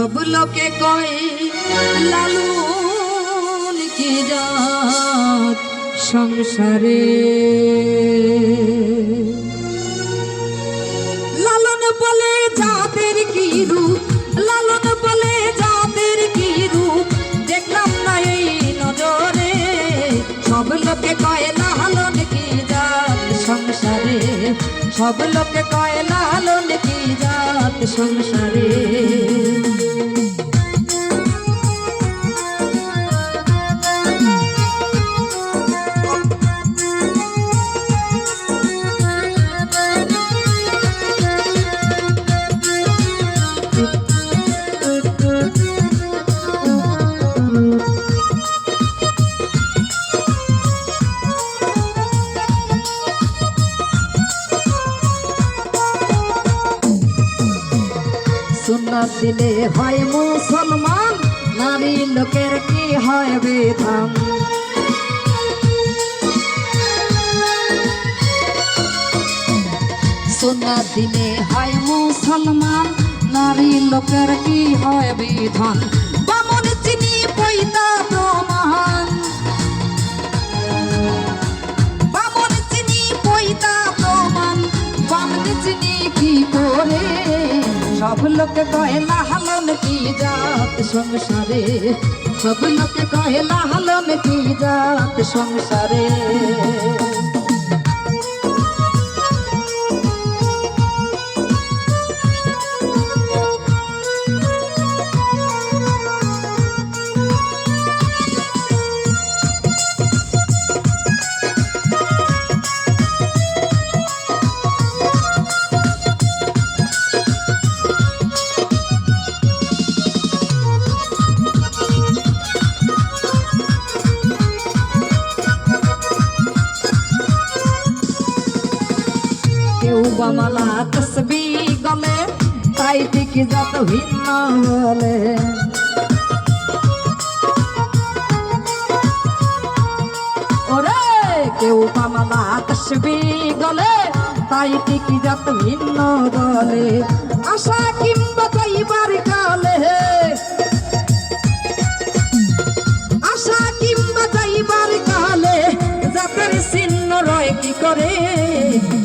সব লোকে কয় লালন কি জাত সংসারে, লালন বলে যাদের কি রূপ, লালন বলে যাদের কি রূপ, দেখলাম না এই নজরে। সব লোকে কয় লালন কি জাত সংসারে, সব লোকে কয় লালন কি জাত সংসারে। সুন্নাত দিলে হয় মুসলমান, নারী লোকের কি হয় বিধান। সুন্নাত দিলে হয় মুসলমান, নারী লোকের কি হয় বিধান। বামন চিনি পৈতা প্রমাণ, বামন চিনি পৈতা প্রমাণ, বামন চিনি কি করে। সব লোকে কয় লালন কি জাত সংসারে, সব লোকে কয় লালন কি জাত সংসারে। কেউ বা মালা তসবি গলে, তাই ঠিক যত ভিন্ন হলে। ওরে কেউ বা মালা তসবি গলে, তাই ঠিক যত ভিন্ন গলে। আশা কিংবা যাইবার কালে, আশা কিংবা যাইবার কালে, জাতের চিহ্ন রয় কি করে।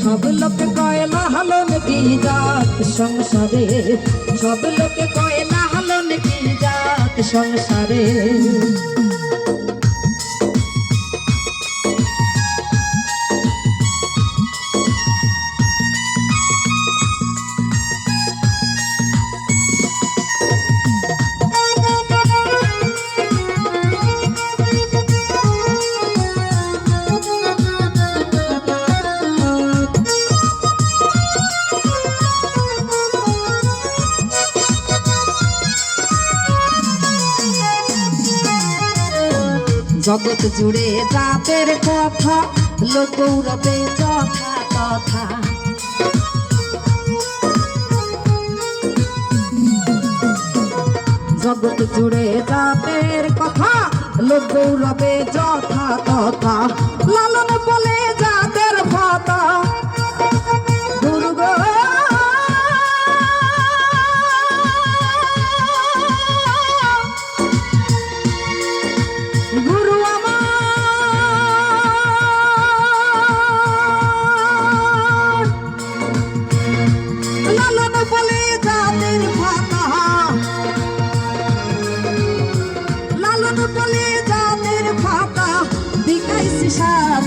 সব লোকে কয় লালন কি জাত সংসারে, সব লোকে কয় লালন কি জাত সংসারে। জগৎ জুড়ে জাতের কথা, লোক গৌরবে যথা তথা। জগৎ জুড়ে জাতের কথা, লোক গৌরবে যথা তথা। লালন বলে যাদের ভাতা, দুর্গা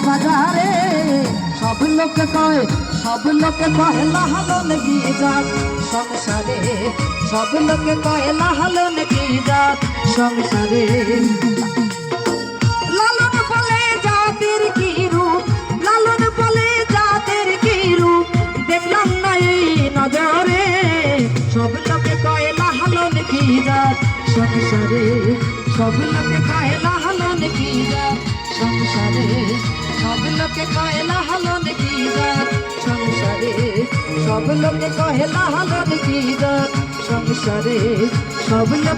বাজারে। সব লোকে কয়, সব লোকে কয় লালন কি জাত সংসারে, সব লোকে কয় লালন কি জাত সংসারে। লালন বলে জাতের কি রূপ, লালন বলে জাতের কি রূপ, দেখলাম না এই নজরে। সব লোকে কয় লালন কি জাত সংসারে, সব লোকে কয় লালন কি জাত সংসারে, সব লোকে কয় লালন কি জাত সংসারে, সব লোকে কয় লালন কি জাত সংসারে, সব লোকে